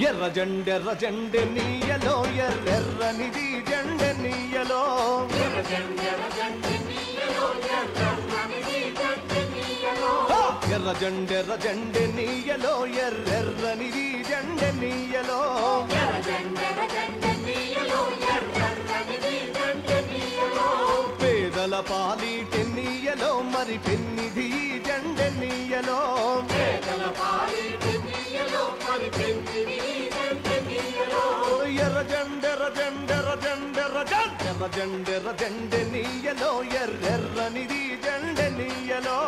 ఎర్ర జెండె నీయలో ఎర్రెర్రనిది జెండె నీయలో ఎర్ర జెండె నీయలో ఎర్రెర్రనిది జెండె నీయలో పేదల పాలిటె నీయలో మరి పెన్నిధి జెండె నీయలో ఎర్ర జెండె నీయలో ఎర్రెర్రనిది జెండె నీయలో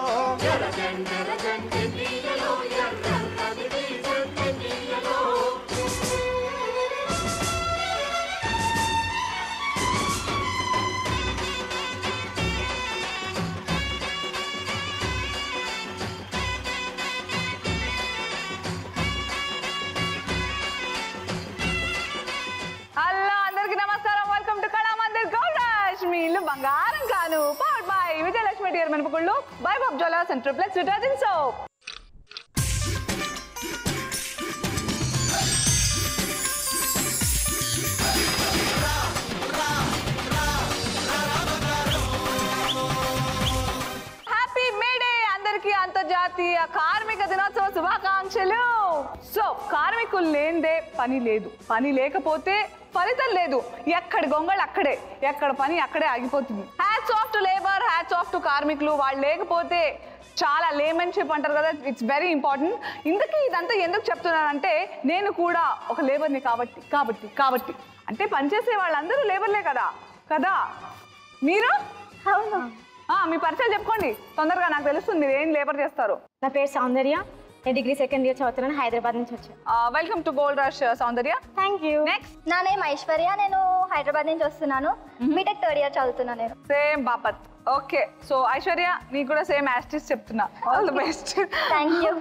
బంగారం కాను పవర్డ్ బై విజయలక్ష్మి డియర్ మెనపగుళ్ళు by Bob jewellers and Triplex detergent soap. Happy May Day అందరికీ అంతర్జాతీయ కార్మిక దినోత్సవ శుభాకాంక్షలు. సో కార్మికులు లేనిదే పని లేదు, పని లేకపోతే ఫలితం లేదు. ఎక్కడి గొంగళి అక్కడే, ఎక్కడ పని అక్కడే ఆగిపోతుంది. Hats off to labour, hats off to కార్మికులు. వాళ్ళు లేకపోతే చాలా లేమన్షిప్ అంటారు కదా, ఇట్స్ వెరీ ఇంపార్టెంట్. ఇందుకే ఇదంతా ఎందుకు చెప్తున్నానంటే నేను కూడా ఒక లేబర్ని కాబట్టి అంటే పనిచేసే వాళ్ళందరూ లేబర్లే కదా కదా మీరు మీ పరిచయాలు చెప్పుకోండి తొందరగా, నాకు తెలుస్తుంది మీరు ఏం లేబర్ చేస్తారు. నా పేరు సౌందర్య, నేను డిగ్రీ సెకండ్ ఇయర్ చదువుతున్నాను, హైదరాబాద్ నుంచి వచ్చాను. Welcome to gold rush Soundarya. Thank you. Next నా నేమ్ ఐశ్వర్య, నేను హైదరాబాద్ నుంచి వస్తున్నాను, బీటెక్ థర్డ్ ఇయర్ చదువుతున్నాను నేను. సేమ్ బాపత్. ఓకే, సో ఐశ్వర్య నీకు కూడా సేమ్ యాస్టిస్ చెప్తున్నా, all the best. Thank you.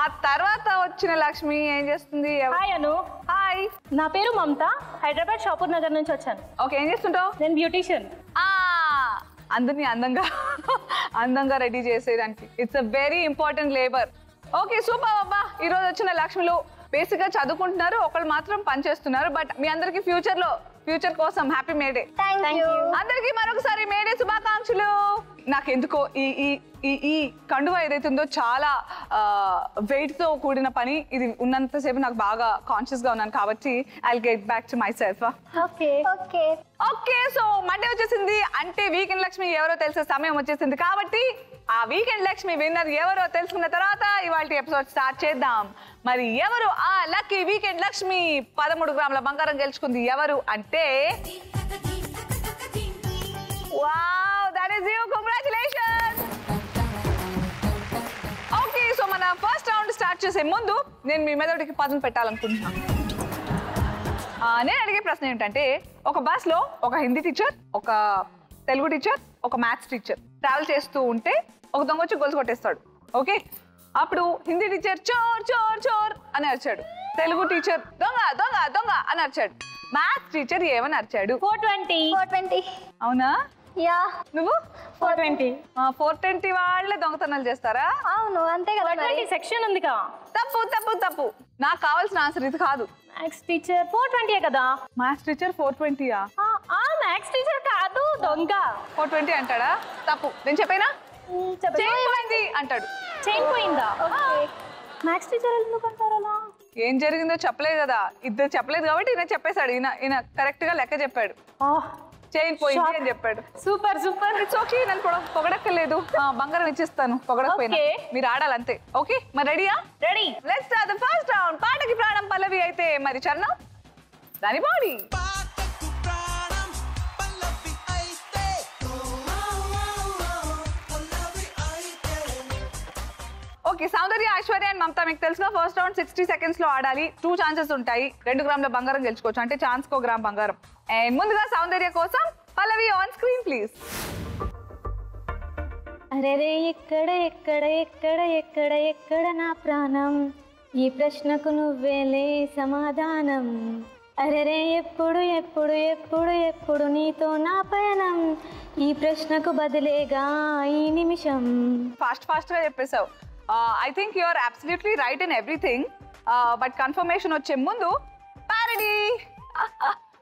ఆ తర్వాత వచ్చిన లక్ష్మి ఏం చేస్తుంది? హాయ్ అను. హాయ్, నా పేరు మమత, హైదరాబాద్ షాపూర్ నగర్ నుంచి వచ్చాను. ఓకే, ఏం చేస్తుంటావు? నేను బ్యూటీషియన్. అందరినీ అందంగా రెడీ చేసేదానికి it's a very important labour. Okay super అబ్బా. ఈ రోజు వచ్చిన లక్ష్మిలు బేసిక్ గా చదువుకుంటున్నారు, ఒకళ్ళు మాత్రం పనిచేస్తున్నారు. బట్ మీ అందరికి ఫ్యూచర్ కోసం హ్యాపీ మేడే. థ్యాంక్ యూ అందరికి మరొకసారి మేడే శుభాకాంక్షలు. నాకెందుకో ఈ కండువా ఏదైతే ఉందో చాలా వెయిట్ తో కూడిన పని. ఇది ఉన్నంతసేపు నాకు బాగా కాన్షియస్ గా ఉన్నాను కాబట్టి I'll get back to my self. Okay okay okay, so Monday వచ్చేసింది అంటే వీకెండ్ లక్ష్మి ఎవరో తెలిసే సమయం వచ్చేసింది కాబట్టి ఆ వీకెండ్ లక్ష్మి విన్నర్ ఎవరో తెలుసుకున్న తర్వాత ఇవాళ ఎపిసోడ్ స్టార్ట్ చేద్దాం. మరి ఎవరు ఆ లక్కీ వీకెండ్ లక్ష్మి? 13 గ్రాముల బంగారం గెలుచుకుంది ఎవరు అంటే wow, that is you. Congratulations. Okay, so మన ఫస్ట్ రౌండ్ స్టార్ట్ చేసే ముందు నేను మీ మెదడుకి పదును పెట్టాలనుకుంటున్నాను. నేను అడిగే ప్రశ్న ఏంటంటే, ఒక బస్ లో ఒక హిందీ టీచర్, ఒక తెలుగు టీచర్, ఒక మ్యాథ్స్ టీచర్ ట్రావెల్ చేస్తూ ఉంటే ఒక దొంగ వచ్చి గొలుసు కొట్టేస్తాడు. ఓకే, అప్పుడు హిందీ టీచర్ చోర్ చోర్ చోర్ అని అరిచాడు, తెలుగు టీచర్ దొంగ దొంగ దొంగ అని అరిచాడు, మ్యాథ్స్ టీచర్ ఏమని అరిచాడు? 420. అవునా? యా. నువ్వు 420. 420 వాళ్ళే దొంగతనాలు చేస్తారా? అవును అంతే కదా. 420 సెక్షన్ ఉంది కదా. తప్పు. నాకు కావాల్సిన ఆన్సర్ ఇది కాదు. మ్యాథ్స్ టీచర్ 420 కదా. మ్యాథ్స్ టీచర్ 420యా? మ్యాథ్స్ టీచర్ కాదు, దొంగ. 420 అంటాడా? తప్పు. నేను చెప్పేనా? చెప్పండి అంటాడు. చైన్ పోయిందా? మ్యాథ్స్ టీచర్ ఎందుకు అంటారు అలా? ఏం జరిగిందో చెప్పలేదు కదా, ఇద్దరు చెప్పలేదు కాబట్టి ఈయన చెప్పేశాడు. ఈయన కరెక్ట్ గా లెక్క చెప్పాడు. చైన్ పోయింది అని చెప్పాడు. సూపర్. ఇట్స్ ఓకే, నన్ను పొగడక్కర్లేదు, బంగారం ఇచ్చేస్తాను పొగడకపోయినా. మీరు ఆడాలంతే. ఓకే, మరి రెడీయా? Ready. Let's start the first round. పాటకి ప్రాణం పల్లవి అయితే మరి చరణం దాని body. Okay, Soundarya, Aishwarya and Mamata మీకు తెలుసుగా ఫస్ట్ రౌండ్ 60 seconds లో ఆడాలి. 2 ఛాన్సెస్ ఉంటాయి. 2 గ్రాముల బంగారం గెలుచుకోవచ్చు, అంటే ఛాన్స్ కో గ్రామ్ బంగారం. అండ్ ముందుగా సౌందర్య కోసం పల్లవి ఆన్ స్క్రీన్ ప్లీజ్. అరెరే ఎక్కడ ఎక్కడ ఎక్కడ ఎక్కడ ఎక్కడ నా ప్రాణం, ఈ ప్రశ్నకు నువ్వేలే సమాధానం. అరెరే ఎప్పుడు ఎప్పుడు ఎప్పుడు ఎప్పుడు నీతో నా పయనం, ఈ ప్రశ్నకు బదిలేగా ఈ నిమిషం. ఫాస్ట్ గా చెప్పేశావు. I think you are absolutely right in everything. But confirmation వచ్చే ముందు ప్యారడీ.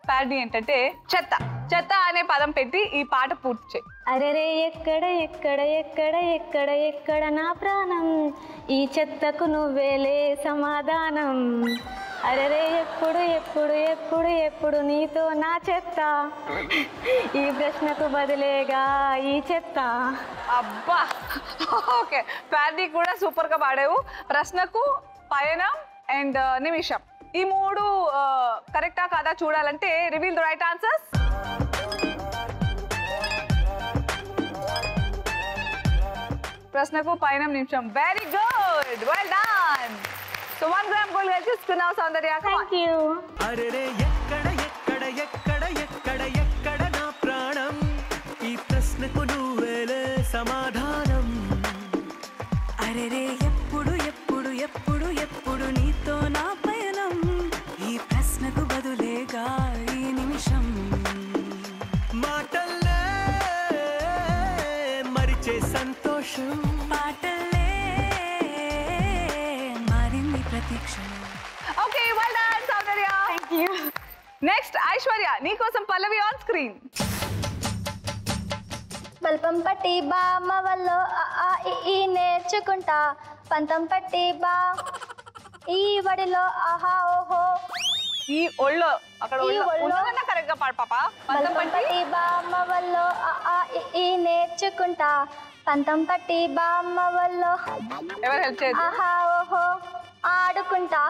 ప్యారడీ ఏంటంటే చెత్త. చెత్త అనే పదం పెట్టి ఈ పాట పూర్తి చేయి. అరెరే ఎక్కడ ఎక్కడ ఎక్కడ ఎక్కడ ఎక్కడ నా ప్రాణం, ఈ చెత్తకు నువ్వేలే సమాధానం. అరెరే ఎప్పుడు ఎప్పుడు ఎప్పుడు ఎప్పుడు నీతో నా చెత్త, ఈ ప్రశ్నకు బదిలేగా ఈ చెత్త. అబ్బా ఓకే, ప్యారడీ కూడా సూపర్ గా పాడావు. ప్రశ్నకు, పయనం అండ్ నిమిషం ఈ మూడు కరెక్టా కాదా చూడాలంటే రివీల్ ద రైట్ ఆన్సర్స్. ప్రశ్నకు, పయనం, నిమిషం. Very good, well done. So 1 gram gold గెలుచుకున్నావు సౌందర్య. Thank you. అరెరే ఎక్కడ ఎక్కడ ఎక్కడ ఎక్కడ ఎక్కడ నా ప్రాణం, ఈ ప్రశ్నకు నువ్వేలే సమాధానం. అరెరే ఎప్పుడు ఎప్పుడు ఎప్పుడు ఎప్పుడు నీతో నా పయనం, ఈ ప్రశ్నకు బదులేగా ఈ నిమిషం. మాటల్లే మరిచే సంతోషం, పాటలే మారింది ప్రతీక్షణం. Okay, well done Soundarya. Thank you. Next Aishwarya, నీకోసం పల్లవి ఆన్ స్క్రీన్. బల్పం పట్టి బామ్మ వల్ల ఈ నేర్చుకుంటా, పంతం పట్టి బా ఈ వడిలో ఆహా ఓహో. ఈ ఒళ్ళో అక్కడ ఈ ఒళ్ళో. కరెక్ట్ గా పాడు పాప. బల్పం పట్టి బామ్మ వల్ల ఈ నేర్చుకుంటా, పంతం పట్టి బామ్మ వల్ల ఎవరు హెల్ప్ చేయదు. ఆహా ఓహో ఆడుకుంటా.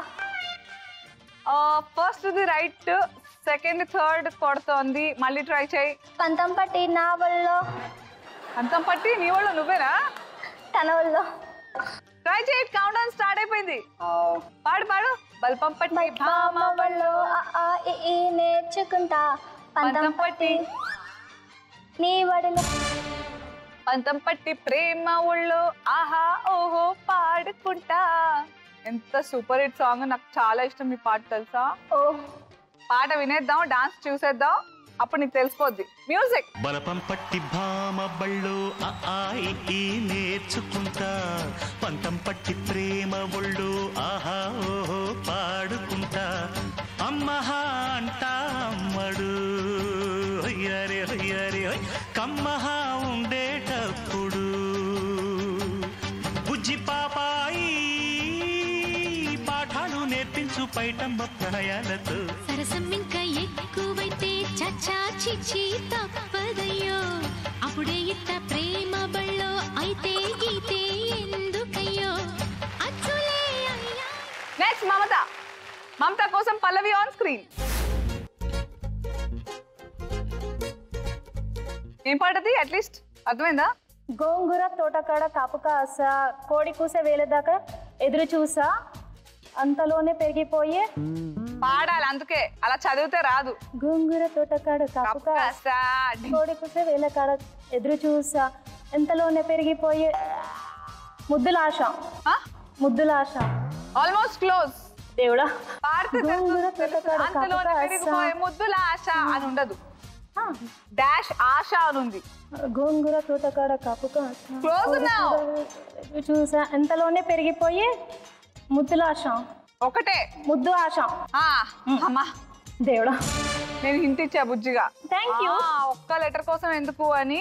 First the right, second third కొడుతోంది. మళ్ళీ ట్రై చేయి. పంతం పట్టి నా వల్ల అంతం పట్టి నీ వాళ్ళు నువ్వేనా? తన వల్ల ట్రై చేయి. కౌంట్ డౌన్ స్టార్ట్ అయిపోయింది. పాడు పాడు. బల్పం పట్టి బామ్మ వల్ల ఈ నేర్చుకుంటా, పంతం పట్టి నీ వడిలో పంతం పట్టి ప్రేమ ఒళ్ళు ఆహా ఓహో పాడుకుంటా. ఎంత సూపర్ హిట్ సాంగ్, నాకు చాలా ఇష్టం ఈ పాట తెలుసా. ఓ పాట వినేద్దాం, డాన్స్ చూసేద్దాం, అప్పుడు నీకు తెలిసిపోద్ది. మ్యూజిక్. బలపం పట్టి భామ బళ్ళు ఈ నేర్చుకుంటా, పంతం పట్టి ప్రేమ ఒళ్ళు ఆహా ఓహో పాడుకుంటా. అమ్మహా అంటా అమ్మడు హొయ్యరే హొయ్యరే హొయ్, కమ్మహా ఉండేటప్పుడు బుజ్జి పాపాయి పాఠాలు నేర్పించు పైటమ్మ ప్రణయాలతో. సరసం ఇంకా ఎక్కువైతే చచ్చా చిచ్చి తప్పదయ్యో, అప్పుడే ఇట్ట ప్రేమ బళ్ళో అయితే గీతే ఎందుకయ్యో అచ్చులే అయ్యా. నెక్స్ట్ మమత. మమత కోసం పల్లవి ఆన్ స్క్రీన్. ఏం పాటది అట్లీస్ట్ అర్థమైందా? గోంగూర తోటకాడ కాపు కాస, కోడి కూసే వేలేదాకా ఎదురు చూసా, అంతలోనే పెరిగిపోయే. పాడాలి, అందుకే అలా చదివితే రాదు. గోంగూర తోటకాడ కాపు కాస, కోడి కూసే వేల కాడ ఎదురు చూసా, ఎంతలోనే పెరిగిపోయే ముద్దులాశ. ముద్దులాశ. Almost close. దేవుడా. పాడితే గోంగూర తోటకాడ అంతలోనే కాపు పెరిగిపోయే కాస. ముద్దుల ఆశ అని ఉండదు, డాష్ ఆశ అని ఉంది. గోంగూర తోటకాడ కాపు కాస, Close కోడి now. కూసే ఎదురు చూసా, ఎంతలోనే పెరిగిపోయే ముద్దులాశ. ఒకటే ముద్దు ఆశ. అమ్మా దేవుడా. నేను హింట్ ఇచ్చా బుజ్జిగా. Thank you. ఒక్క లెటర్ కోసం ఎందుకు అని,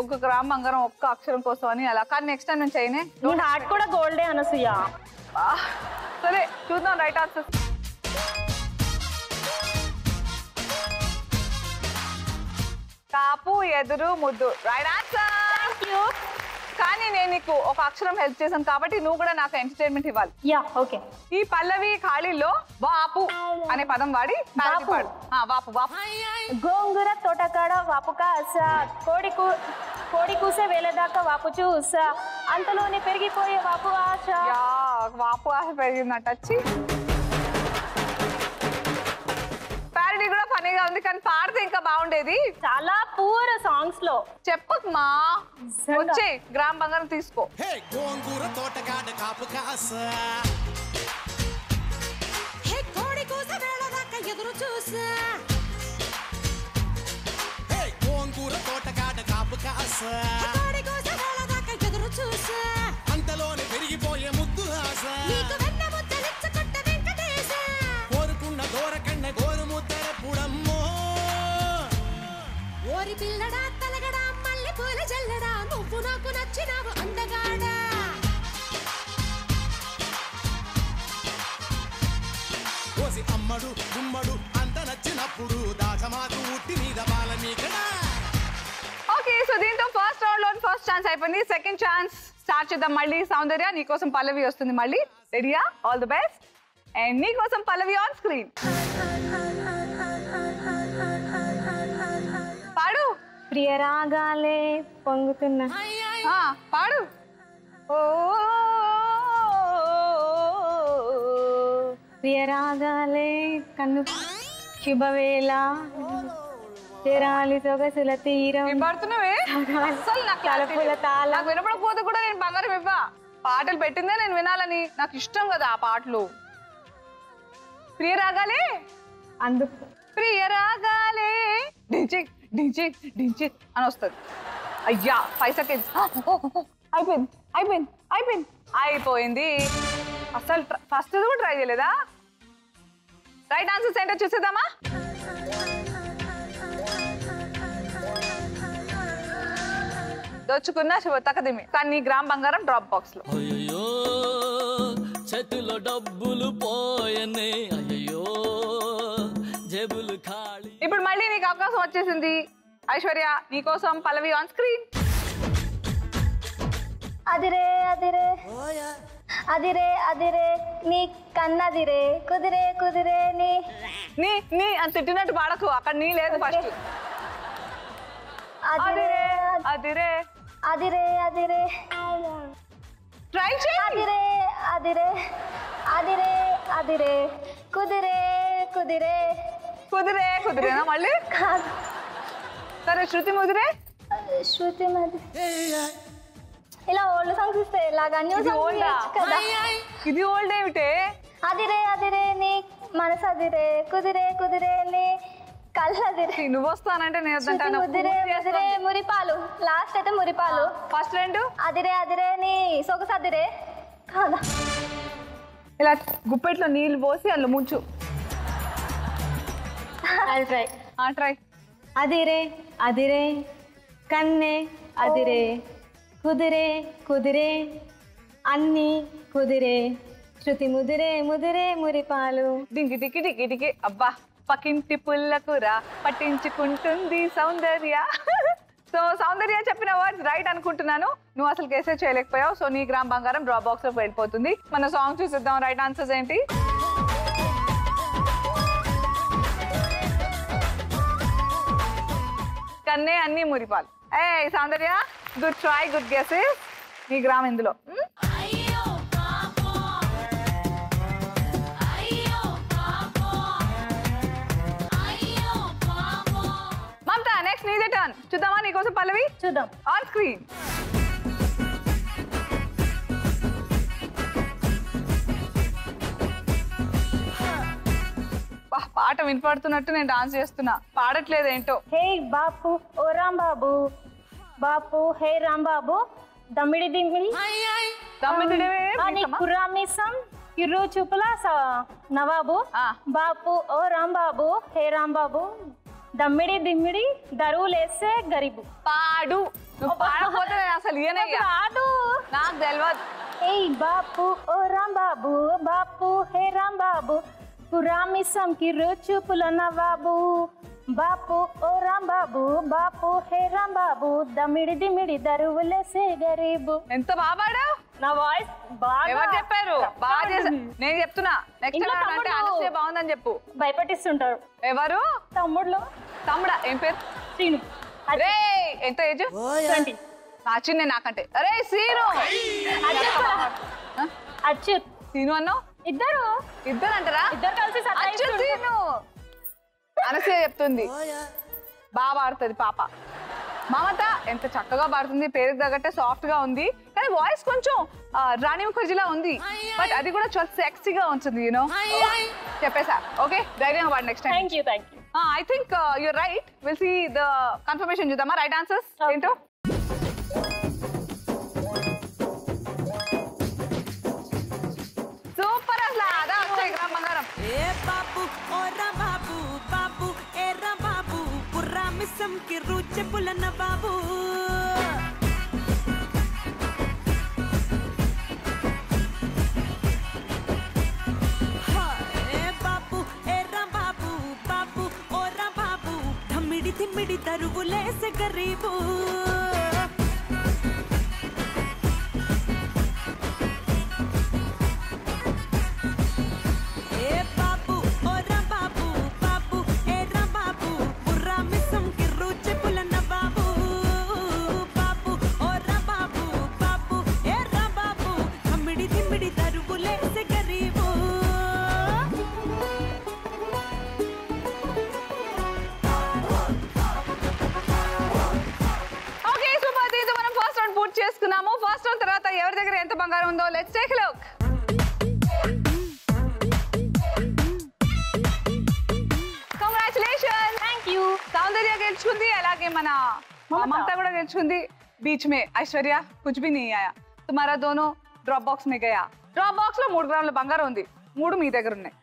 1 గ్రామ్ బంగారం ఒక్క అక్షరం కోసం అని అలా. కానీ నెక్స్ట్ టైం నేను చేయనే. నీ హార్ట్ కూడా గోల్డే అనసూయ. సరే చూద్దాం రైట్ ఆన్సర్. కాపు ఎదురు ముద్దు రైట్ ఆన్సర్. కానీ నేను నీకు ఒక అక్షరం హెల్ప్ చేశాను కాబట్టి నువ్వు కూడా నాకు ఎంటర్టైన్మెంట్ ఇవ్వాలి. Yeah okay. ఈ పల్లవి ఖాళీలో వాపు అనే పదం వాడి వాపు. పాడు. వాపు వాపు. గోంగూర తోటకాడ వాపు కాస, కోడి కూసే వేలేదాకా వాపు చూసా, అంతలోనే పెరిగిపోయే వాపు ఆశ. యా, వాపు ఆశ పెరిగిందంట. వచ్చి ప్యారడీ కూడా ఫనీగా ఉంది, కానీ పాడితే ఇంకా బాగుండేది. చాలా పూర్ సాంగ్స్ లో. చెప్పకమా, వచ్చే గ్రామ్ బంగారం తీసుకో. గోంగూర తోటగాడ కాపు కాస, కోడి కూస వేళ దాకా ఎదురు చూసా, గోంగూర తోటగాడ కాపు కాస, కోడి కూస వేళ దాకా ఎదురు చూసా, అంతలోనే పెరిగిపోయే ముద్దు ఆశ. నీకు వెన్న ముద్దలిచ్చుకుంటనే గుమ్మడు గుమ్మడు అంత నచ్చినప్పుడు దాచమాకు ఉట్టి మీద బాల మీకడా. ఓకే సో దీంతో ఫస్ట్ రౌండ్ లో ఫస్ట్ ఛాన్స్ అయిపోయింది. సెకండ్ ఛాన్స్ స్టార్ట్ చేద్దాం మళ్ళీ. సౌందర్య నీకోసం పల్లవి వస్తుంది మళ్ళీ. రెడీయా? All the best. అండ్ నీకోసం పల్లవి ఆన్ స్క్రీన్. పాడు. ప్రియ రాగాలే పొంగుతున్న పాడు. ఓ ప్రియ రాగాలే కన్ను శుభవేళ తెరాలి సొగసుల తీరం పడుతున్నావే అసలు నాకు వినపడకపోతే కూడా నేను బంగారం ఇవ్వా. పాటలు పెట్టిందే నేను వినాలని, నాకు ఇష్టం కదా ఆ పాటలు. ప్రియ రాగాలే అందుకు ప్రియ రాగాలే డించిక్ డించిక్ డించిక్ అని వస్తుంది. అయ్యా 5 seconds అయిపోయింది అయిపోయింది అయిపోయింది అయిపోయింది. అసలు ఫస్ట్ కూడా ట్రై చేయలేదా? రైట్ ఆన్సర్ సెంటర్ చూసేద్దామా? దోచుకున్న తకదిమి కానీ గ్రామ్ బంగారం డ్రాప్ బాక్స్ లో. అయ్యో చేతిలో డబ్బులు పోయనే, అయ్యో జేబులు ఖాళీ. ఇప్పుడు మళ్ళీ నీకు అవకాశం వచ్చేసింది. ఐశ్వర్య నీకోసం పల్లవి ఆన్ స్క్రీన్. అదిరే అదిరే అదిరే అదిరే నీ కన్నదిరే కుదిరే కుదిరే నీ నీ నీ అని తిట్టినట్టు పాడకు, అక్కడ నీ లేదు ఫస్ట్. అదిరే అదిరే అదిరే అదిరే ట్రై చేయి. అదిరే అదిరే అదిరే అదిరే కుదిరే కుదిరే కుదిరే కుదిరేనా మళ్ళీ? కాదు. సరే శృతి ముదిరే. శృతి మది ఇలా ఓల్డ్ సాంగ్స్ ఇస్తే ఇలాగా న్యూ సాంగ్స్ కదా. ఇది ఓల్డ్ ఏమిటే? అదిరే అదిరే నీ మనసు అదిరే కుదిరే కుదిరే నీ కళ్ళదిరే. నువ్వు వస్తానంటే నేను వద్దంటాను. ముదిరే ముదిరే మురిపాలు లాస్ట్ అయితే మురిపాలు. ఫస్ట్ రెండు అదిరే అదిరే నీ సొగసు అదిరే కాదా. ఇలా గుప్పెట్లో నీళ్లు పోసి అందులో ముంచు. ట్రై. అదిరే అదిరే కన్నే అదిరే కుదిరే కుదిరే అన్ని కుదిరే శృతి ముదిరే ముదిరే మురిపాలు. డింకి టికి టికి టికి. అబ్బా పక్కింటి పుల్లకురా పట్టించుకుంటుంది సౌందర్య. సో సౌందర్య చెప్పిన వర్డ్స్ రైట్ అనుకుంటున్నాను. నువ్వు అసలు కేసే చేయలేకపోయావు. సో నీ గ్రామ్ బంగారం డ్రాప్ బాక్స్ లోకి వెళ్ళిపోతుంది. మన సాంగ్ చూసిద్దాం. రైట్ ఆన్సర్స్ ఏంటి? కన్నే అన్ని మురిపాలు. ఏ సౌందర్య గుడ్ ట్రై, గుడ్ గెసెస్. నీ గ్రామ్ ఇందులో. మమతా నెక్స్ట్ నీదే టర్న్. చూద్దామా నీకోసం పల్లవి? చూద్దాం ఆన్ స్క్రీన్. పాట వినపడుతున్నట్టు నేను డాన్స్ చేస్తున్నా, పాడట్లేదు ఏంటో. హే బాపు ఓ రాంబాబు బాపు హే రాంబాబు దమ్మిడి దిమ్మిడి కుర్రామీసం ఇర్రు చూపుల నవాబు బాపు ఓ రాంబాబు హే రాంబాబు దమ్మిడి దిమ్మిడి దరువులేసే గరీబు. పాడు. నువ్వు పాడకపోతే నేను అసలు పాడు. నాకు తెలియదు. హే బాపు ఓ రాంబాబు బాపు హే రాంబాబు కుర్రామీసం కిర్రు చూపుల నవాబు బాపు ఓ రాంబాబు బాపు హే రాంబాబు దమ్మిడి దిమ్మిడి దరువులేసే గరీబు. ఎంత బాగా పాడావు. నా వాయిస్ బాగా ఎవరు చెప్పారు? బాగా చేసా. నేను చెప్తున్నా నెక్స్ట్ అంటే అనుసే బాగుందని చెప్పు. భయపట్టిస్తుంటారు. ఎవరు? తమ్ముడులో. తమ్ముడా? ఏం పేరు? శ్రీను. అరే ఎంత ఏజ్? 20. చిన్న నాకంటే. అరే సీను. అచ్యుత్. సీను అన్నావు? ఇద్దరు అంటారా? ఇద్దరు కలిసి అచ్యుత్ సీను. అనసూయ చెప్తుంది బాగా పాడుతుంది పాప. మమత ఎంత చక్కగా పాడుతుంది, పేరుకి తగ్గట్టే సాఫ్ట్ గా ఉంది, కానీ వాయిస్ కొంచెం రాణి ముఖర్జీలా ఉంది, బట్ అది కూడా చాలా సెక్సీగా ఉంటుంది. యూనో చెప్పేసా. ఓకే ధైర్యంగా పాడు next time. Thank you. I think you're right. Will see the confirmation. చూద్దామా రైట్ ఆన్సర్స్ ఏంటో. సూపర్ అసలు. అదా వచ్చాయి గ్రామ్ బంగారం. ఏ బాబు ఓరా బాబు బాబు ఏరా బాబు పుర్రా మిస్సం కి రుచి పులన బాబు. ఏ బాబు ఏరా తిమ్మిడి తరువులేసే గరీబు ఏ బాబు ఓరా బాబు బాబు ఏరా బాబు బుర్రా మిస్సం కిర్రు చెప్పుల నవాబు బాబు ఓరా బాబు బాబు ఏరా బాబు తిమ్మిడి తిమ్మిడి తరువులేసే గరీబు ఓకే సూపర్ దీంతో మనం ఫస్ట్ రౌండ్ పూర్తి చేసుకున్నాము. ఫస్ట్ రౌండ్ తర్వాత ఎవరి దగ్గర ఎంత బంగారం ఉందో let's take a look. Congratulations. Thank you. Soundarya గెలుచుకుంది, అలాగే మన మమతా కూడా గెలుచుకుంది. बीच में ऐश्वर्या कुछ भी नहीं आया, तुम्हारा दोनों ड्रॉप बॉक्स में गया. ड्रॉप बॉक्स లో 3 గ్రాముల బంగారం ఉంది, 3 మీ దగ్గర ఉన్నాయి.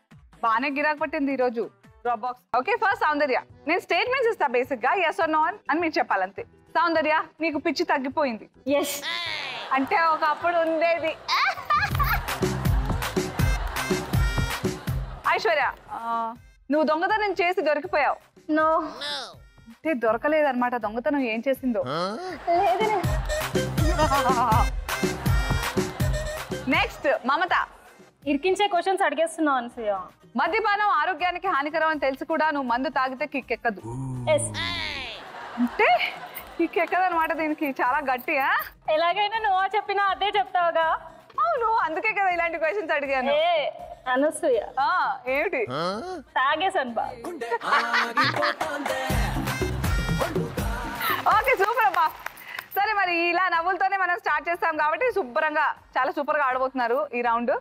బానే గిరాక్ పట్టింది ఈ రోజు డ్రాప్ బాక్స్. ఓకే ఫస్ట్ సౌందర్య, నేను స్టేట్మెంట్స్ ఇస్తా బేసిక్ గా yes or no అని మీరు చెప్పాలంతే. సౌందర్య నీకు పిచ్చి తగ్గిపోయింది. ఎస్ అంటే ఒకప్పుడు ఉండేది. ఐశ్వర్య నువ్వు దొంగతనం చేసి దొరికిపోయావు. నో అంటే దొరకలేదన్నమాట దొంగతనం ఏం చేసిందో. లేదు నెక్స్ట్ మమత, ఇరికించే క్వశ్చన్స్ అడిగేస్తున్నావు అనసూయ. మద్యపానం ఆరోగ్యానికి హానికరం అని తెలిసి కూడా నువ్వు మందు తాగితే కిక్ ఎక్కదు. ఎస్ అంటే కిక్ ఎక్కదు అనమాట. దీనికి చాలా గట్టిగా. ఎలాగైనా నువ్వు చెప్పినా అదే చెప్తావుగా. అవును అందుకే కదా ఇలాంటి క్వశ్చన్స్ అడిగాను. ఏ అనసూయ ఏమిటి తాగేసాను బా. ఓకే సూపర్ అబ్బా. సరే మరి ఇలా నవ్వులతోనే మనం స్టార్ట్ చేస్తాం కాబట్టి శుభ్రంగా చాలా సూపర్ గా ఆడబోతున్నారు ఈ రౌండ్.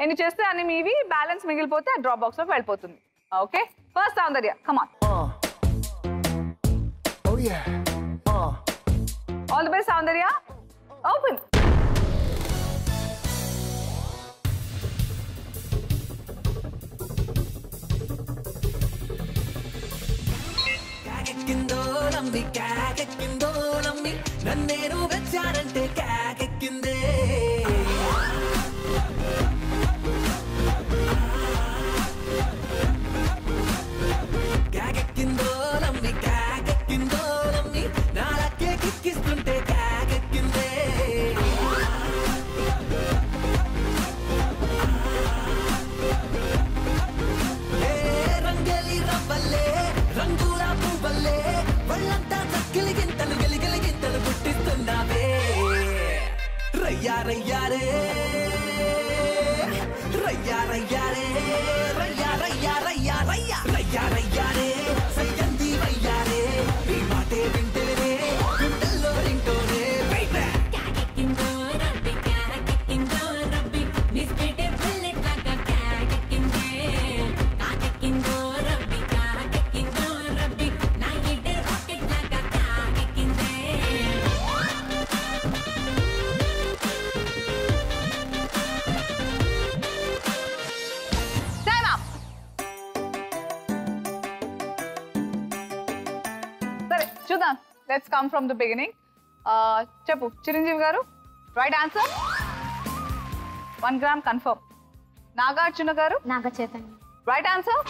ఎన్ని చేస్తే అన్ని మీవి, బ్యాలెన్స్ మిగిలిపోతే ఆ డ్రాప్ బాక్స్ లోకి వెళ్ళిపోతుంది. Okay first Soundarya come on. All the best Soundarya. Open. కాకెక్కిందో నమ్మి కాకెక్కిందో నమ్మి నన్నేను వెచ్చానంటే కాకెక్కిందే కాకెక్కిందో నమ్మి కాకెక్కిందో నమ్మి నాలకే కిక్కిస్తుంటే కాకెక్కిందే రంగలి రవ్వల్లే రంగుల పువ్వల్లే వాళ్ళంతా చక్కిలి గింతలు గెలిగలి గింతలు పుట్టిస్తున్నావే రయ్యా రయ్యారే రయ్యా రయ్యారే రయ్యా రయ్యా రయ్యా రయ్యా రయ్యా రయ్యారే సయ్యంది వయ్యారే ఈ మాటే వింటేనే గుండెల్లో రింటోనే కాకెక్కిందో రబ్బి కాకెక్కిందో రబ్బి నిస్పెటే బుల్లెట్ లాగా కాకెక్కిందే కాకెక్కిందో రబ్బి కాకెక్కిందో రబ్బి నా ఇడే రాకెట్ లాగా కాకెక్కిందే టైమ్ అప్. సరే చూద్దాం. Let's come from the beginning. చెప్పు Chiranjeevi garu. Right answer 1 gram confirm. Nagarjuna garu. Naga Chaitanya. Right answer.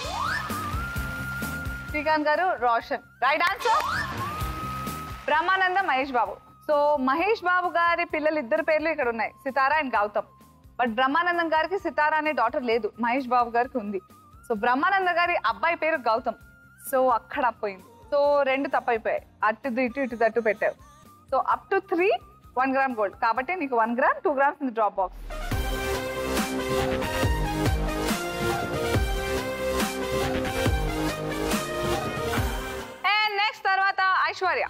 Srikanth garu Roshan. Right answer. Brahmananda Mahesh Babu. So Mahesh Babu గారి పిల్లలు ఇద్దరు పేర్లు ఇక్కడ ఉన్నాయి, సితారా అండ్ గౌతమ్. బట్ బ్రహ్మానందం గారికి సితారా అనే డాటర్ లేదు, మహేష్ బాబు గారికి ఉంది. సో బ్రహ్మానంద గారి అబ్బాయి పేరు గౌతమ్. సో అక్కడ పోయింది. సో 2 తప్పైపోయాయి, అటు ఇటు ఇటు తట్టు పెట్టావు. So up to 3 1 gram gold. కాబట్టి నీకు 1 gram 2 grams in the drop box. And next తర్వాత Aishwarya.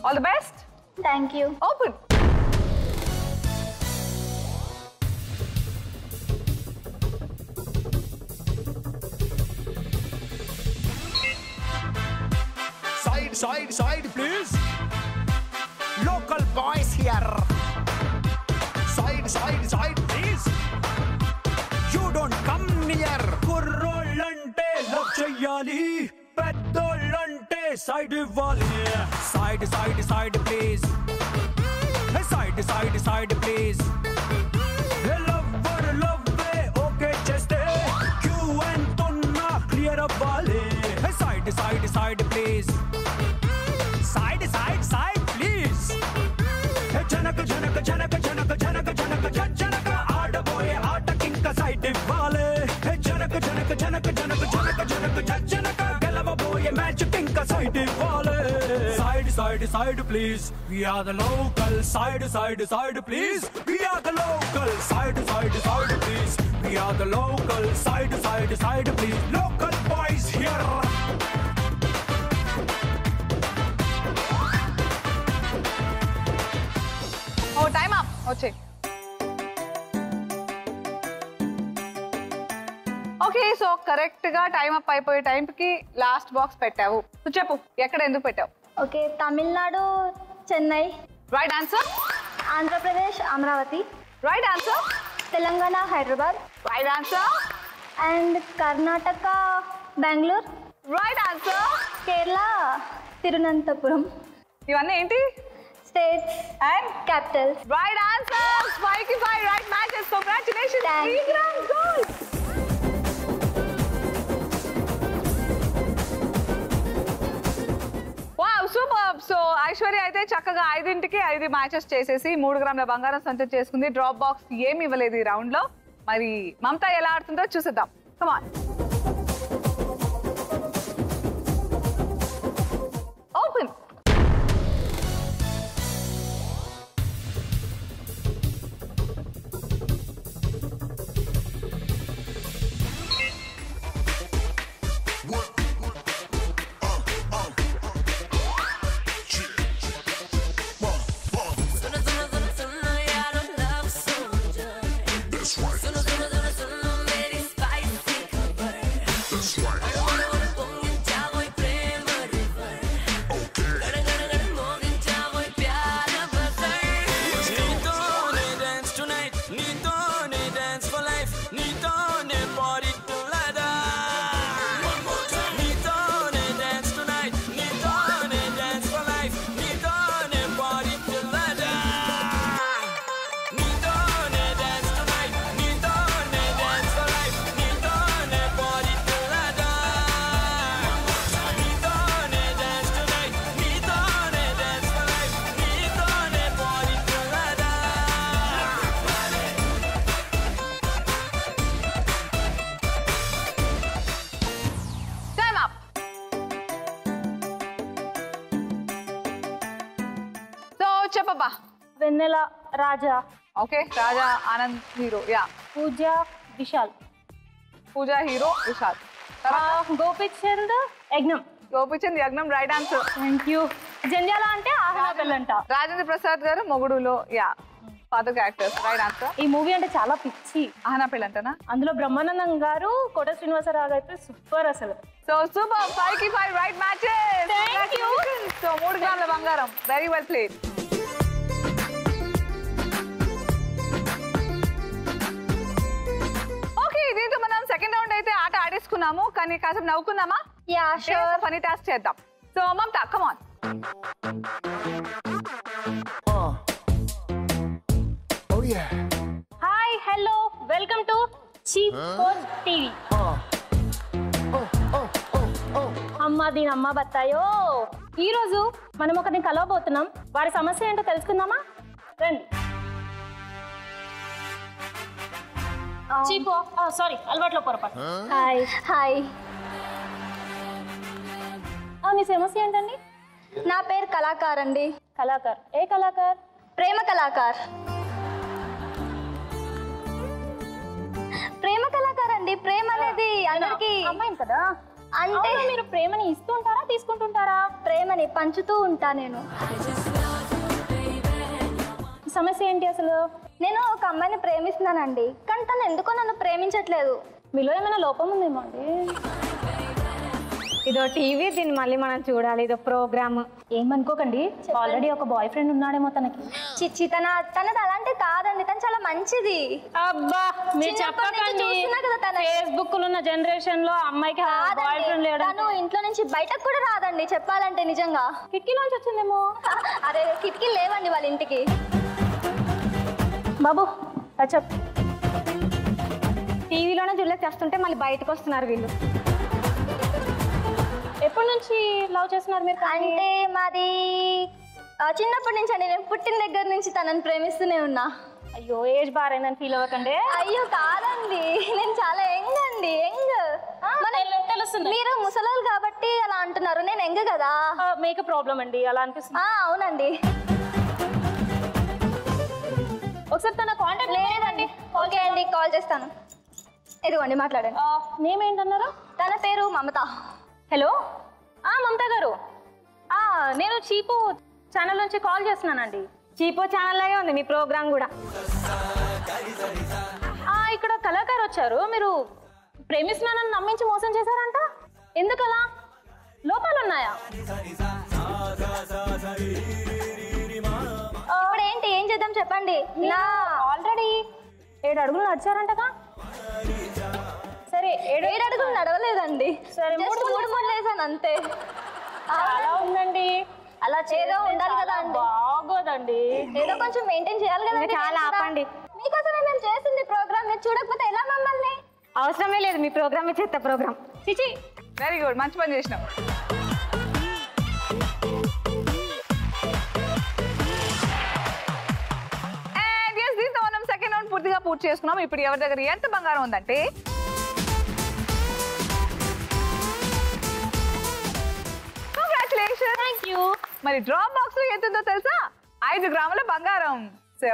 All the best. Thank you. Open. Side please. Local boys here. Side please. You don't come near. కుర్రోళ్ళంటే love చెయ్యాలి, పెద్దోళ్ళంటే side ఇవ్వాలి. Side please. Side please. లవ్వే okay చేస్తే side please. Side, please. Janaka, janaka, janaka, janaka, janaka, janaka, janaka, ఆడబోయే ఆటకింక side ఇవ్వాలి. జనక జనక జనక జనక జనక జనక జనక గెలవబోయే మ్యాచ్ కింక సైడ్ ఇవ్వాలి. Side please. We are the local. Side please. We are the local. Side please. We are the local. Side please. Local boys here. ఓ టైమ్ అప్ వచ్చే. ఓకే సో కరెక్ట్ గా టైమ్ అప్ అయిపోయే టైంకి last box పెట్టావు. చెప్పు ఎక్కడ ఎందుకు పెట్టావు? Okay, Tamil Nadu Chennai. Right answer. Andhra Pradesh Amaravati. Right answer. Telangana Hyderabad. Right answer. And Karnataka Bengaluru. Right answer. Kerala Thiruvananthapuram. ఇవన్నీ ఏంటి? States and capitals. Right answer. 5 కి 5 right matches. Congratulations. Thank you. 3 grams gold. Wow super. So Aishwarya అయితే చక్కగా 5ంటికి 5 మ్యాచెస్ చేసేసి 3 గ్రాముల బంగారం సొంతం చేసుకుంది. డ్రాప్ బాక్స్ ఏమి ఇవ్వలేదు ఈ రౌండ్ లో. మరి మమత ఎలా ఆడుతుందో చూసేద్దాం. కమాన్. ఓపెన్. చెప్పబ్బా. Vennela Raja. Okay, Raja Anand hero. Yeah. Pooja Vishal. Pooja hero, Vishal. Gopichand Yagnam. Gopichand Yagnam right answer. Thank you. జంజాల అంటే ఆహ్లా పెళ్ళంట. రాజేంద్ర ప్రసాద్ గారు మొగుడులో. Yeah, father characters right answer. ఈ మూవీ అంటే చాలా పిచ్చి. ఆహ్లా పెళ్ళంటనా? అందులో బ్రహ్మానందం గారు, కోట శ్రీనివాసరావు అయితే సూపర్ అసలు. So super. 5 కి 5 right matches. Thank you. So 3 గ్రాముల బంగారం. Very well played. దీంతో మనం సెకండ్ రౌండ్ అయితే ఆట ఆడేసుకున్నాము, కానీ కాసేపు నవ్వుకుందామా? Yeah sure. ఫనీ టాస్క్ చేద్దాం. So Mamata come on. Hi hello welcome to cheap coach TV. అమ్మ దీని అమ్మ బత్తాయో. ఈ రోజు మనం ఒకరిని కలవబోతున్నాం. వారి సమస్య ఏంటో తెలుసుకుందామా? రండి. చీప్ సారీ అలవాట్లో పొరపాటు. Hi hi. మీ సమస్య ఏంటండి? నా పేరు కళాకార్ అండి. కళాకార్. ఏ కళాకార్? ప్రేమ కళాకార్. ప్రేమ కళాకార్ అండి. ప్రేమ అనేది అందరికి అమ్మాయిని కదా. అంటే మీరు ప్రేమని ఇస్తుంటారా తీసుకుంటుంటారా? ప్రేమని పంచుతూ ఉంటా నేను. సమస్య ఏంటి అసలు? నేను ఒక అమ్మాయిని ప్రేమిస్తున్నానండి, కానీ తను ఎందుకో నన్ను ప్రేమించట్లేదు. మీలో ఏమైనా లోపం ఉందేమో అండి. ఇదో టీవీ, దీన్ని మళ్ళీ మనం చూడాలి. ఇదో ప్రోగ్రామ్. ఏమనుకోకండి, ఆల్రెడీ ఒక బాయ్ ఫ్రెండ్ ఉన్నాడేమో తనకి. చిచ్చి తనది అలాంటి కాదండి, తను చాలా మంచిది. అబ్బా మీరు చెప్పకండి. ఫేస్బుక్ లో ఉన్న జనరేషన్ లో అమ్మాయికి బాయ్ ఫ్రెండ్ లేడు. తను ఇంట్లో నుంచి బయటకు కూడా రాదండి చెప్పాలంటే. నిజంగా కిటికీలోంచి వచ్చిందేమో. అరే కిటికీలు లేవండి వాళ్ళ ఇంటికి. బాబు టచ్అప్. టీవీలోనే జుల్లెక్ చేస్తుంటే మళ్ళీ బయటకు వస్తున్నారు వీళ్ళు. ఎప్పటి నుంచి లవ్ చేస్తున్నారు మీరు? అంటే మాది చిన్నప్పటి నుంచి అండి. నేను పుట్టిన దగ్గర నుంచి తనని ప్రేమిస్తూనే ఉన్నా. అయ్యో ఏజ్ బార్ అయిందని ఫీల్ అవ్వకండి. అయ్యో కాదండి, నేను చాలా యంగ్ అండి. యంగ్ తెలుస్తుంది. మీరు ముసలోళ్ళు కాబట్టి అలా అంటున్నారు, నేను యంగ్ కదా. మేకప్ ప్రాబ్లం అండి అలా అనిపిస్తుంది. అవునండి. ఒకసారి తన కాంటాక్ట్ లేదండి. ఓకే అండి, కాల్ చేస్తాను. ఇదిగోండి మాట్లాడండి. నేమ్ ఏంటన్నారు? తన పేరు మమత. హలో మమత గారు, నేను చీపు ఛానల్ నుంచి కాల్ చేస్తున్నానండి. చీపో ఛానల్ లాగే ఉంది మీ ప్రోగ్రామ్ కూడా. ఇక్కడ కళాకారు వచ్చారు, మీరు ప్రేమిస్తున్నానని నమ్మించి మోసం చేశారంట. ఎందుకలా? లోపాలు ఉన్నాయా? ఇప్పుడు ఏంటి, ఏం చేద్దాం చెప్పండి. ఆల్రెడీ 7 అడుగులు నడిచారంటగా. సరే 7 అడుగులు నడవలేదండి. సరే 3 వేసాను అంతే. అలా ఉందండి. అలా ఏదో ఉండాలి కదా అండి. బాగోదండి, ఏదో కొంచెం మెయింటైన్ చేయాలి కదా. చాలా ఆపండి. మీకోసమే మేము చేసింది ప్రోగ్రామ్, మీరు చూడకపోతే ఎలా మమ్మల్ని? అవసరమే లేదు మీ ప్రోగ్రామ్, చెత్త ప్రోగ్రామ్. చిచి. వెరీ గుడ్, మంచి పని చేసినాం. అండ్ yes, దీంతో మనం సెకండ్ రౌండ్ పూర్తిగా పూర్తి చేసుకున్నాం. ఇప్పుడు ఎవరి దగ్గర ఎంత బంగారం ఉందంటే కంగ్రాచులేషన్. Thank you. మరి డ్రాప్ బాక్స్ లో ఎంత ఉందో తెలుసా? 5 గ్రాముల బంగారం. సో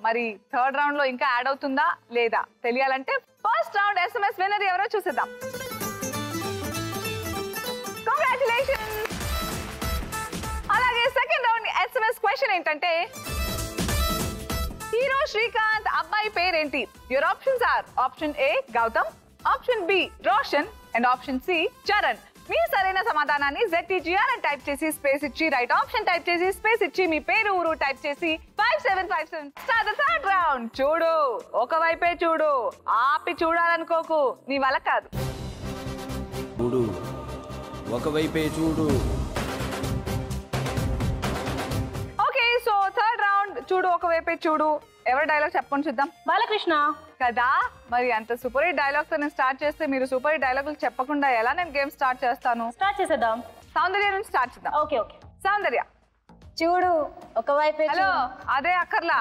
మరి థర్డ్ రౌండ్ లో ఇంకా యాడ్ అవుతుందా లేదా తెలియాలంటే ఫస్ట్ రౌండ్ SMS విన్నర్ ఎవరో చూసేద్దాం. కంగ్రాచులేషన్. అలాగే సెకండ్ రౌండ్ SMS క్వశ్చన్ ఏంటంటే హీరో శ్రీకాంత్ అబ్బాయి పేరేంటి? Your options are option A Gautam, option B Roshan and option C Charan. మీ సరైన సమాధానాన్ని ZTGR అని టైప్ చేసి స్పేస్ ఇచ్చి రైట్ ఆప్షన్ టైప్ చేసి స్పేస్ ఇచ్చి మీ పేరు ఊరు టైప్ చేసి 5757 స్టార్ట్ ద థర్డ్ రౌండ్. చూడు, ఒకవైపే చూడు, ఆపి చూడాలనుకోకు, నీ వల్ల కాదు. చూడు, ఒకవైపే చూడు. ఓకే, సో థర్డ్ రౌండ్ చూడు ఒకవైపే చూడు. ఎవరి డైలాగ్ చెప్పండి చూద్దాం. బాలకృష్ణ కదా, మరి అంత సూపర్ హిట్ డైలాగ్ తో నేను స్టార్ట్ చేస్తే మీరు సూపర్ హిట్ డైలాగులు చెప్పకుండా ఎలా నేను గేమ్ స్టార్ట్ చేస్తాను? స్టార్ట్ చేసేద్దాం. సౌందర్య నుంచి స్టార్ట్ చేద్దాం. Okay okay. సౌందర్య చూడు ఒకవైపే. హలో, అదే అక్కర్లా,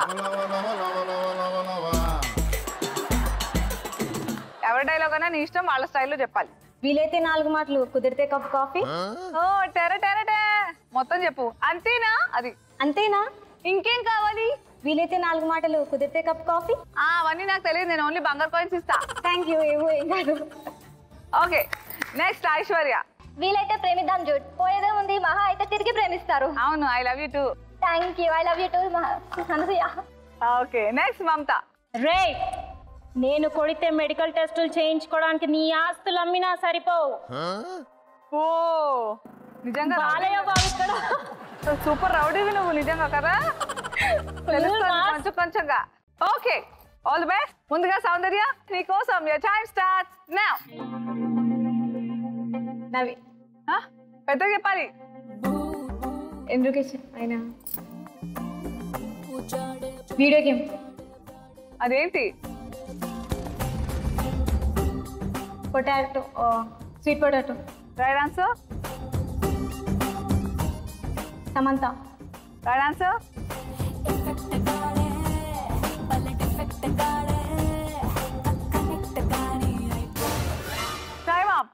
ఎవరి డైలాగ్ అయినా నీ ఇష్టం, వాళ్ళ స్టైల్లో చెప్పాలి. వీలైతే 4 మాటలు, కుదిరితే కప్ కాఫీ. ఓ టెర టెర టే మొత్తం చెప్పు. అంతేనా? అది అంతేనా? ఇంకేం కావాలి? వీలైతే 4 మాటలు, కుదిరితే కప్ కాఫీ. అవన్నీ నాకు తెలియదు, నేను ఓన్లీ బంగారు కాయిన్స్ ఇస్తా. Thank you. ఏమో ఏం కాదు. Okay, next Aishwarya. వీలైతే ప్రేమిద్దాం జూడ్, పోయేదే ఉంది, మహా అయితే తిరిగి ప్రేమిస్తారు. అవును, I love you too. Thank you, I love you too Anasuya. Okay, next Mamata. రే, నేను కొడితే మెడికల్ టెస్టులు చేయించుకోవడానికి నీ ఆస్తులు అమ్మినా సరిపోవు. ఓ నిజంగా బాలయ్య బాబు ఇక్కడ సూపర్ రౌడీవి నువ్వు, నిజంగా కదా, కొంచెం కొంచెంగా. Okay, all the best. ముందుగా సౌందర్య, నీ కోసం యువర్ టైం స్టార్ట్స్ నౌ. నవి పెద్దగా చెప్పాలి. ఎడ్యుకేషన్ అయినా వీడియో గేమ్. అదేంటి? Potato, sweet potato. Right answer. Samantha. Right answer. Time up.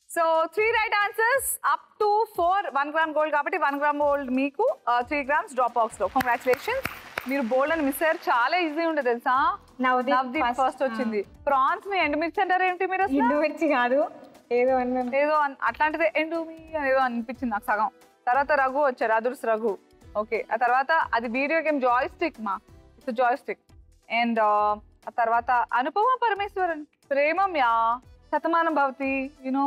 So 3 right answers up to 4. 1 gram gold కాబట్టి 1 గ్రామ్ గోల్డ్ మీకు, 3 గ్రామ్స్ డ్రాప్ బాక్స్ లో. కంగ్రాచులేషన్స్. మీరు బోల్డ్ అని మిస్ అయ్యారు, చాలా ఈజీ ఉండదు తెలుసా. నవదీప్ ఫస్ట్ వచ్చింది. ప్రాన్స్ మీ ఎండుమిర్చి అంటారు ఏంటి మీరు? ఎండుమిర్చి కాదు, ఏదో అట్లాంటిది ఎండుమి ఏదో అనిపించింది నాకు సగం. తర్వాత రఘు వచ్చారు, అదుర్స్ రఘు. ఓకే, ఆ తర్వాత అది వీడియో గేమ్ జాయ్ స్టిక్ మా, ఇట్స్ జాయ్ స్టిక్. అండ్ ఆ తర్వాత Anupama Parameswaran, ప్రేమమ్యా, Shatamanam Bhavati, you know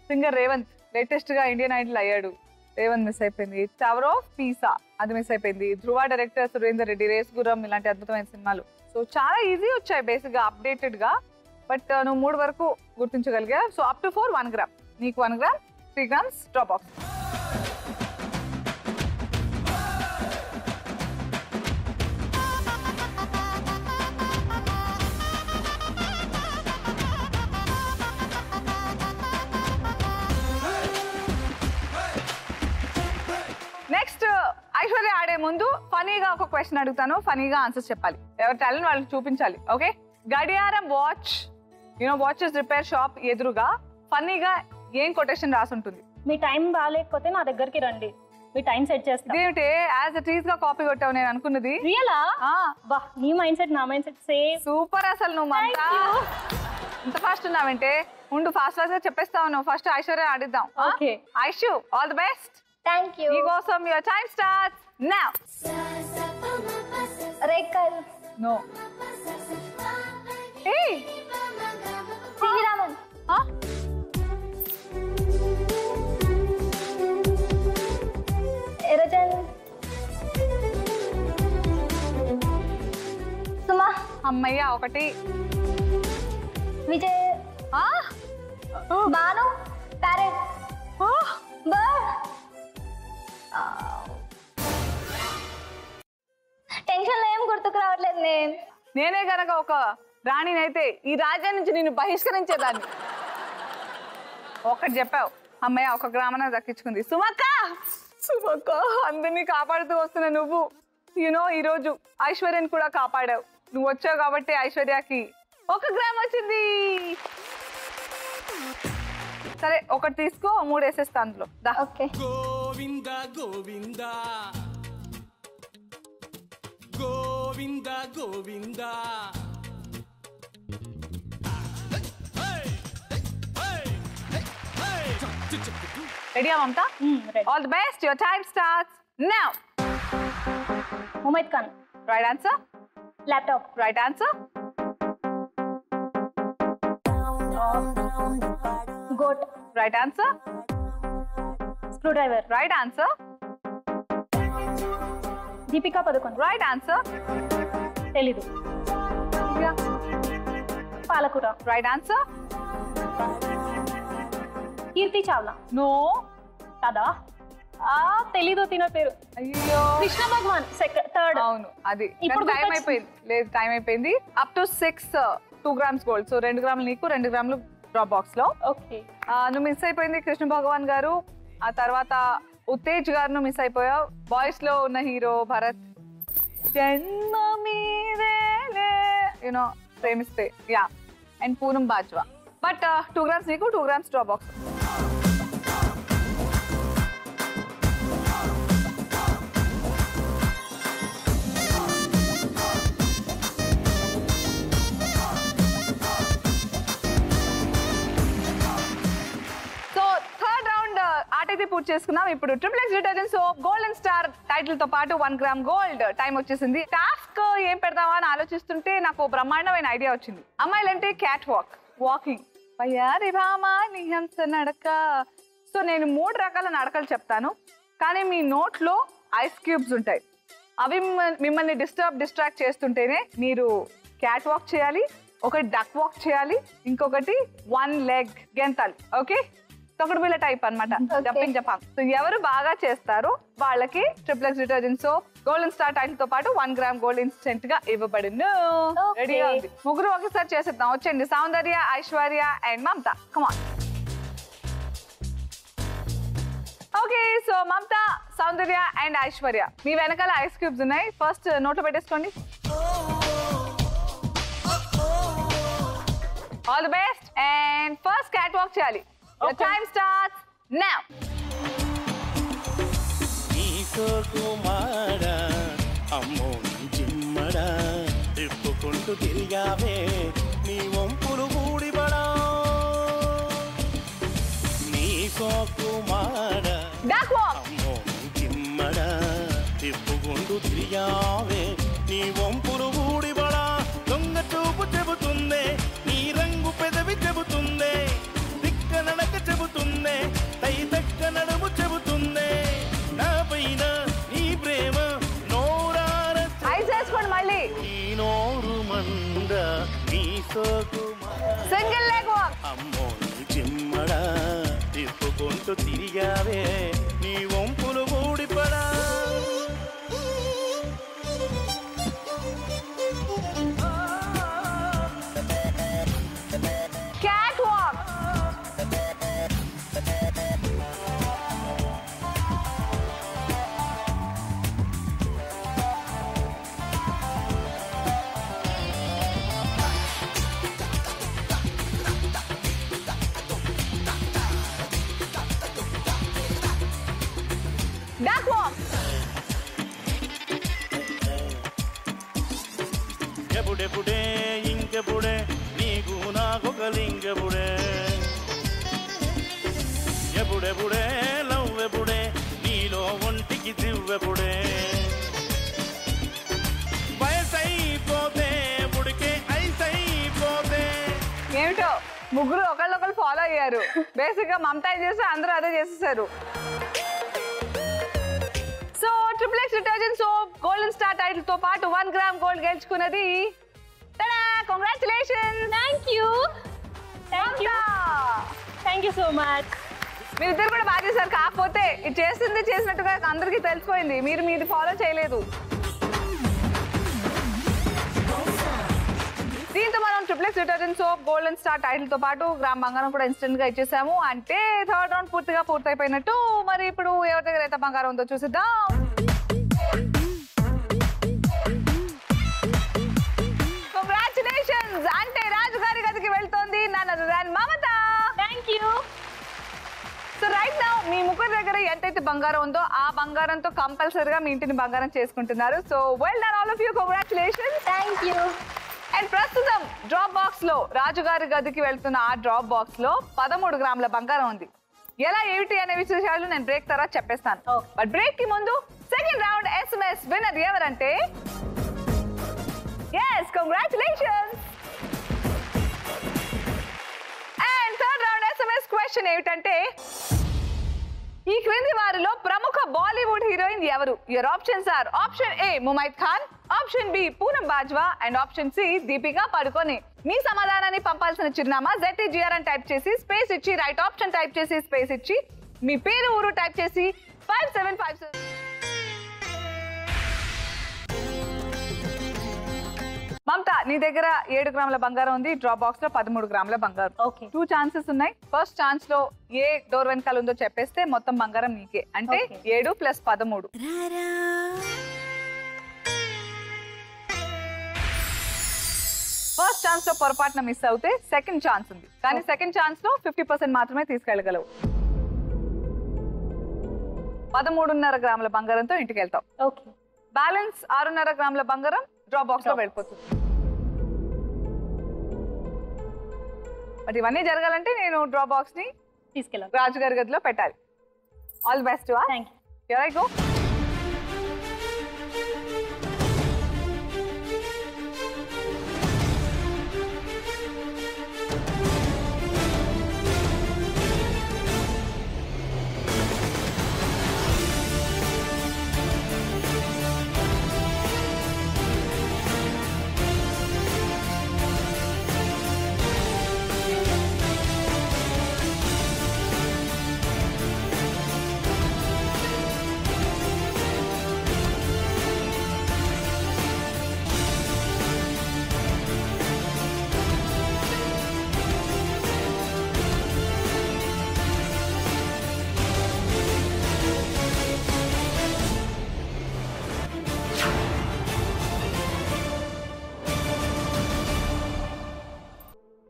singer Revanth, latest గా ఇండియన్ ఐడల్ అయ్యాడు. రేవంత్ మిస్ అయిపోయింది. టవర్ ఆఫ్ పీసా అది మిస్ అయిపోయింది. ధ్రువ డైరెక్టర్ సురేందర్ రెడ్డి, రేస్ గుర్రం, ఇలాంటి అద్భుతమైన సినిమాలు. సో చాలా ఈజీ వచ్చాయి బేసిక్ గా, అప్డేటెడ్ గా. బట్ నువ్వు 3 వరకు గుర్తించగలిగా. సో అప్ టు 4 1 గ్రామ్, నీకు 1 గ్రామ్ 3 గ్రామ్స్ డ్రాప్ బాక్స్. ముందు ఫనీగా ఒక క్వశ్చన్ అడుగుతాను, ఫనీగా ఆన్సర్స్ చెప్పాలి. ఎవరి టాలెంట్ వాళ్ళకి చూపించాలి. ఓకే, గడియారం వాచ్ వాచెస్ రిపేర్ షాప్ ఎదురుగా ఫనీగా ఏం కొటేషన్ రాసి ఉంటుంది? మీ టైం బాగాలేకపోతే నా దగ్గరికి రండి, మీ టైం సెట్ చేస్తా. ఏమిటి యాజ్ ఇట్ ఈస్ గా కాపీ కొట్టావు నేను అనుకున్నది? రియలా? బా, నీ మైండ్ సెట్ నా మైండ్ సెట్ సేమ్. సూపర్ అసలు నువ్వు మమతా. ఇంత ఫాస్ట్ ఉన్నావంటే ఉండు, ఫాస్ట్ గా చెప్పేస్తావు నువ్వు. ఫస్ట్ ఐశ్వర్య అడిద్దాం. Okay Aishu, all the best. Thank you. మీకోసం యువర్ టైం స్టార్ట్స్ నౌ. రేఖల్. నో. ఏయ్ శ్రీరామన్. ఎరజన్. సుమా. అమ్మయ్య ఒకటి. Vijay. Bhanu. Parrot. Bird. Tension లో ఏం గుర్తుకు రావట్లేదు. నేనే గనక ఒక రాణినైతే ఈ రాజ్యం నుంచి నిన్ను బహిష్కరించేదాన్ని. ఒకటి చెప్పావు, అమ్మయ్య ఒక గ్రామన దక్కించుకుంది. సుమక్క, సుమక్క అందరినీ కాపాడుతూ వస్తున్నా నువ్వు. యూనో ఈరోజు ఐశ్వర్యని కూడా కాపాడావు. నువ్వు వచ్చావు కాబట్టి ఐశ్వర్యకి 1 గ్రామ్ వచ్చింది. సరే ఒకటి తీసుకో, 3 వేసేస్తా అందులో. ఓకే. గోవింద గోవింద గోవింద గోవింద. రెడీయా Mamata? All the best. Your time starts now. Mumaith Khan. Right answer. Laptop. Right answer. Goat. Right answer. Screwdriver. Right answer. Deepika Padukone. Right answer. తెలీదు. పాలకూర. Right answer. Keerthi Chawla. No. కదా? తెలీదు తిన పేరు. అయ్యో. కృష్ణ భగవాన్. థర్డ్. అవును అది. ఇప్పుడు టైం అయిపోయింది. లేదు టైం అయిపోయింది. Up to 6 2 grams gold. So 2 గ్రాములు నీకు, 2 గ్రాములు డ్రాప్ బాక్స్ లో. ఓకే. నువ్వు మిస్ అయిపోయింది కృష్ణ భగవాన్ గారు. ఆ తర్వాత ఉత్తేజ్ గారు నువ్వు మిస్ అయిపోయావు. బాయ్స్ లో ఉన్న హీరో భరత్. జన్మ మీరేలే you know Premisthe yeah. And Poonam Bajwa. But 2 grams నీకు, 2 గ్రామ్స్ డ్రాప్ బాక్స్. ఆటైతే పూర్తి చేసుకున్నాం. ఇప్పుడు triple X detergent soap golden star title తో పాటు 1 గ్రామ్ గోల్డ్ టైం వచ్చేసింది. టాస్క్ ఏం పెడదామా అని ఆలోచిస్తుంటే నాకు బ్రహ్మాండమైన ఐడియా వచ్చింది. అమ్మాయిలంటే క్యాట్ వాకింగ్ వయ్యారి భామా నిహంస నడక. సో నేను 3 రకాల నడకలు చెప్తాను, కానీ మీ నోట్లో ఐస్ క్యూబ్స్ ఉంటాయి. అవి మిమ్మల్ని డిస్ట్రాక్ట్ చేస్తుంటేనే మీరు క్యాట్ వాక్ చేయాలి, ఒకటి డక్ వాక్ చేయాలి, ఇంకొకటి 1 లెగ్ గెంతాలి. ఓకే, తొక్కడు బిళ్ళ టైప్ అనమాట. జంపింగ్ జపాంగ్. సో ఎవరు బాగా చేస్తారో వాళ్ళకి triple X detergent soap golden star title తో పాటు 1 గ్రామ్ గోల్డ్ ఇన్స్టెంట్ గా ఇవ్వబడును. రెడీగా ఉంది. ముగ్గురు ఒకసారి చేసేద్దాం. వచ్చండి, Soundarya, Aishwarya and Mamata. Come on. Okay, so Mamata, Soundarya and Aishwarya మీ వెనకాల ఐస్ క్యూబ్స్ ఉన్నాయి. ఫస్ట్ నోట్లో పెట్టేసుకోండి. All the best. And first cat walk చేయాలి. The time starts now. కుమారా అమ్మో జిమ్మడా తిప్పుకుంటూ తిరిగావే నీ వంపులు ఊడిబడా నీకో కుమారా అమ్మో జిమ్మడా తిప్పుకుంటూ తిరిగావే నీ వంపులు ఊడిబడా. దొంగ చూపు చెబుతుందే, నీ రంగు పెదవి చెబుతుందే, నడక చెబుతుందే, తై తక్క నడుము చెబుతుందే, నా పైన నీ ప్రేమ నోరార మళ్ళీ ఈ నోరు మంద నీ సోకు సింగిల్ లెగ్ వాక్. అమ్మో చిమ్మడా తిప్పుకుంటూ తిరిగావే నీ వంపులు ఊడిపడా. Cat walk. ఎప్పుడెప్పుడే ఇంకెప్పుడే నీకు నాకొక లింగెప్పుడే ఎప్పుడెప్పుడే లవ్ ఎప్పుడే నీలో ఒంటికి దివ్వెప్పుడే వయసైపోతే ముడికే ఐసైపోతే ఏమిటో ముగ్గురు ఒకళ్ళొకళ్ళు ఫాలో అయ్యారు. బేసిక్ గా మమతా చేస్తే అందరూ అదే చేసేసారు. So triple X detergent soap golden star title తో పాటు 1 గ్రామ్ గోల్డ్ గెలుచుకున్నది. Congratulations. Thank you so much. మీరిద్దరు కూడా బాగా చేశారు. కాకపోతే ఇది చేసినట్టుగా అందరికీ తెలిసిపోయింది. మీరు మీది ఫాలో చేయలేదు. దీంతో మనం triple X detergent soap golden star title తో పాటు గ్రామ్ బంగారం కూడా ఇన్స్టెంట్ గా ఇచ్చేసాము. అంటే థర్డ్ రౌండ్ పూర్తిగా పూర్తయిపోయినట్టు. మరి ఇప్పుడు ఎవరి దగ్గర అయితే బంగారం ఉందో చూసిద్దాం. కంగ్రాచులేషన్స్. అంటే రాజుగారి గదికి వెళ్తోంది Mamata. Thank you. So right now మీ ముగ్గురు దగ్గర ఎంతైతే బంగారం ఉందో ఆ బంగారంతో కంపల్సరీగా మీ ఇంటిని బంగారం చేసుకుంటున్నారు. So well done all of you. Congratulations. Thank you. And ప్రస్తుతం డ్రాప్ బాక్స్ లో రాజుగారి గదికి వెళ్తున్న ఆ డ్రాప్ బాక్స్ లో 13 గ్రాముల బంగారం ఉంది. ఎలా ఏమిటి అనే విషయాలు నేను బ్రేక్ తర్వాత చెప్పేస్తాను. బట్ బ్రేక్ కి ముందు సెకండ్ రౌండ్ SMS విన్నర్ ఎవరంటే yes congratulations. And third round SMS question ఏమిటంటే ఈ క్రింది వారిలో ప్రముఖ బాలీవుడ్ హీరోయిన్ ఎవరు? Your options are option A Mumaith Khan, option B Poonam Bajwa and option C Deepika Padukone. మీ సమాధానాన్ని పంపాల్సిన చిరునామా ZTGR అని టైప్ చేసి స్పేస్ ఇచ్చి రైట్ ఆప్షన్ టైప్ చేసి స్పేస్ ఇచ్చి మీ పేరు ఊరు టైప్ చేసి 5757. మమతా నీ దగ్గర 7 గ్రాముల బంగారం ఉంది. డ్రాప్ బాక్స్ లో 13 గ్రాముల బంగారం. 2 ఛాన్సెస్ ఉన్నాయి. ఫస్ట్ ఛాన్స్ లో ఏ డోర్ వెనకాల ఉందో చెప్పేస్తే మొత్తం బంగారం నీకే. అంటే 7 + 13. ఫస్ట్ ఛాన్స్ లో పొరపాటున మిస్ అవుతే సెకండ్ ఛాన్స్ ఉంది. కానీ సెకండ్ ఛాన్స్ లో 50% మాత్రమే తీసుకెళ్ళగలవు. 13.5 గ్రాముల బంగారంతో ఇంటికి వెళ్తావు. బ్యాలెన్స్ 6.5 గ్రాముల బంగారం డ్రాప్ బాక్స్ లో వెళ్ళిపోతుంది. మరి ఇవన్నీ జరగాలంటే నేను డ్రాప్ బాక్స్ ని తీసుకెళ్ళాలి, రాజుగారి గదిలో పెట్టాలి. All best. Here I go.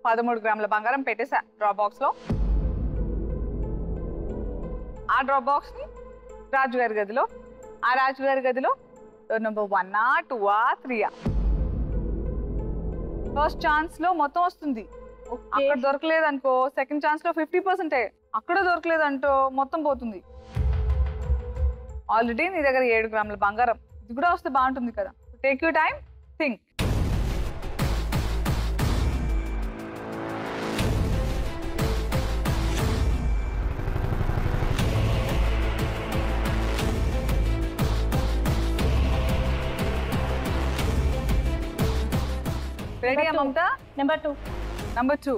పదమూడు గ్రాముల బంగారం పెట్టేసా డ్రాప్ బాక్స్ లో. ఆ డ్రాప్ బాక్స్ ని రాజుగారి గదిలో, ఆ రాజుగారి గదిలో డోర్ నెంబర్ 1 2 3. ఫస్ట్ ఛాన్స్ లో మొత్తం వస్తుంది. అక్కడ దొరకలేదు అనుకో సెకండ్ ఛాన్స్ లో 50%. అక్కడ దొరకలేదు అంటో మొత్తం పోతుంది. ఆల్రెడీ నీ దగ్గర 7 గ్రాముల బంగారం. ఇది కూడా వస్తే బాగుంటుంది కదా. Take you time, think. Ready Mamata? Number 2.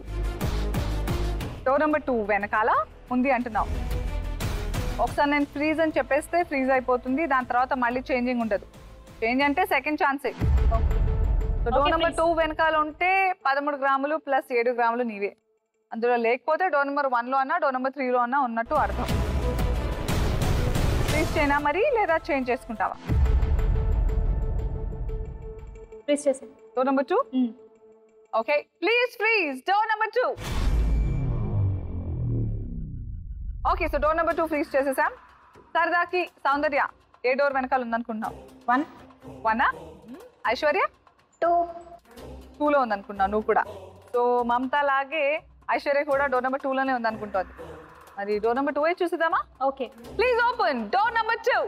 Door number 2 వెనకాల ఉంది అంటున్నావు. ఒకసారి నేను ఫ్రీజ్ అని చెప్పేస్తే ఫ్రీజ్ అయిపోతుంది. దాని తర్వాత మళ్ళీ చేంజింగ్ ఉండదు. చేంజ్ అంటే సెకండ్ ఛాన్సే. డోర్ నెంబర్ 2 వెనకాల ఉంటే 13 గ్రాములు ప్లస్ 7 గ్రాములు నీవే. అందులో లేకపోతే డోర్ నెంబర్ 1లో అన్నా డోర్ నెంబర్ 3లో అన్నా ఉన్నట్టు అర్థం. ఫ్రీజ్ చేయనా మరి లేదా చేంజ్ చేసుకుంటావా? ఫ్రీజ్ చేసి door number 2. Okay, please freeze door number 2. Okay, so door number 2 freeze చేసేసాం. సరదాకి సౌందర్య ఏ డోర్ వెనకాల ఉందనుకుంటున్నావు? 1. ఐశ్వర్య 2. 2లో ఉంది అనుకున్నావు నువ్వు కూడా. సో మమత లాగే ఐశ్వర్య కూడా డోర్ నెంబర్ 2లోనే ఉంది అనుకుంటుంది. మరి డోర్ నెంబర్ 2 చూసిద్దామా? Okay, please open door number 2.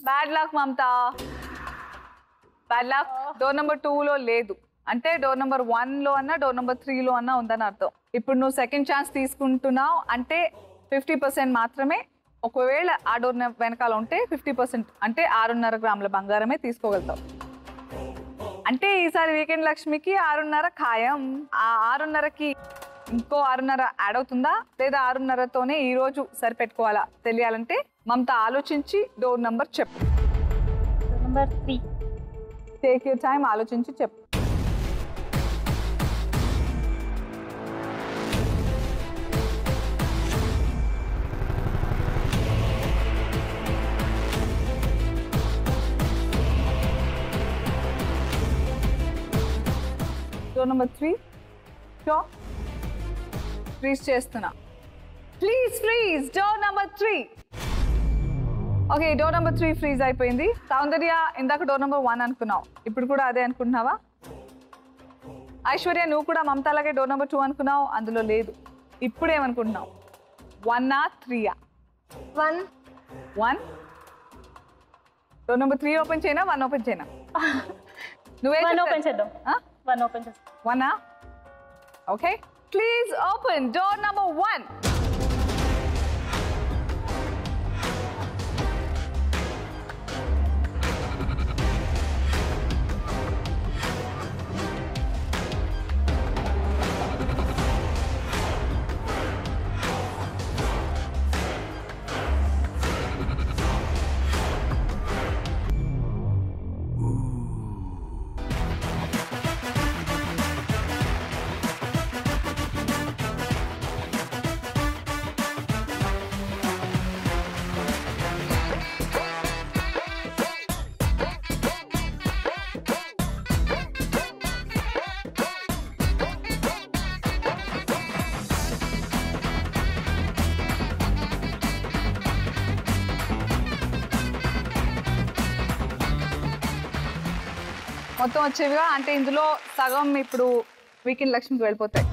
Bad luck Mamata, bad luck. Door number 2లో లేదు అంటే డోర్ నెంబర్ 1లో అన్నా డోర్ నెంబర్ 3లో అన్నా ఉందని అర్థం. ఇప్పుడు నువ్వు సెకండ్ ఛాన్స్ తీసుకుంటున్నావు అంటే 50% మాత్రమే. ఒకవేళ ఆ డోర్ వెనకాల ఉంటే 50% అంటే 6.5 గ్రాముల బంగారమే తీసుకోగలుగుతావు. అంటే ఈసారి వీకెండ్ లక్ష్మికి 6.5 ఖాయం. ఆ 6.5కి ఇంకో 6.5 యాడ్ అవుతుందా లేదా 6.5తోనే ఈ రోజు సరిపెట్టుకోవాలా తెలియాలంటే మమత ఆలోచించి డోర్ నెంబర్ చెప్పు. నెంబర్ 3. టేక్ యూర్ టైం, ఆలోచించి చెప్పు. Door number 3 sure? ఫ్రీజ్ చేస్తున్నా. Please freeze door number 3. Okay, door number 3 freeze అయిపోయింది. సౌందర్య ఇందాక డోర్ నెంబర్ 1 అనుకున్నావు, ఇప్పుడు కూడా అదే అనుకుంటున్నావా? ఐశ్వర్య నువ్వు కూడా మమత అలాగే డోర్ నెంబర్ 2 అనుకున్నావు, అందులో లేదు. ఇప్పుడు ఏమనుకుంటున్నావు? 1 3? 1. డోర్ నెంబర్ 3 ఓపెన్ చేయనా 1 ఓపెన్ చేయనా? నువ్వే 1 ఓపెన్ చేద్దాం. 1 ఓపెన్ చేద్దాం. 1? Okay, please open door number 1. మొత్తం వచ్చేవిగా అంటే ఇందులో సగం ఇప్పుడు వీకెండ్ లక్ష్మికి వెళ్ళిపోతాయి.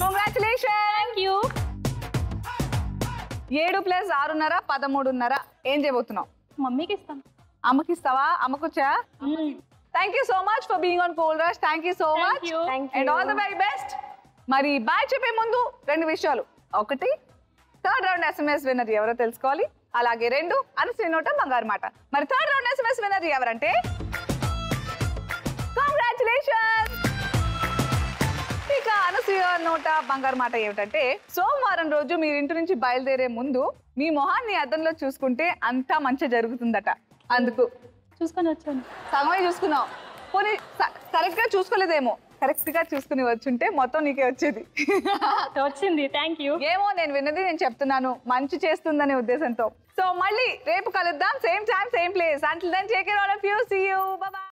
కంగ్రాచులేషన్. Thank you. 7 + 6.5 13.5. ఏం చేయబోతున్నావు? మమ్మీకి ఇస్తాం. అమ్మకి ఇస్తావా? అమ్మకొచ్చా? Thank you so much for being on gold rush. Thank you so much and all the very best. మరి బాయ్ చెప్పే ముందు 2 విషయాలు. ఒకటి, థర్డ్ రౌండ్ SMS విన్నర్ ఎవరో తెలుసుకోవాలి. అలాగే 2, అనసూయ నోట బంగారు మాట. మరి థర్డ్ రౌండ్ SMS విన్నర్ ఎవరంటే కంగ్రాచులేషన్. ఇక అనసూయ నోట బంగారు మాట ఏమిటంటే సోమవారం రోజు మీరు ఇంటి నుంచి బయలుదేరే ముందు మీ మొహాన్ని అద్దంలో చూసుకుంటే అంతా మంచి జరుగుతుందట. అందుకు చూసుకొని వచ్చాను. సగమే చూసుకున్నావు. పోనీ కరెక్ట్ గా చూసుకోలేదేమో, కరెక్ట్ గా చూసుకుని వచ్చుంటే మొత్తం నీకే వచ్చేది. వచ్చింది. Thank you. ఏమో నేను విన్నది నేను చెప్తున్నాను, మంచి చేస్తుందనే ఉద్దేశంతో. సో మళ్ళీ రేపు కలుద్దాం, same time same place. Until then take care all of you. See you. Bye by.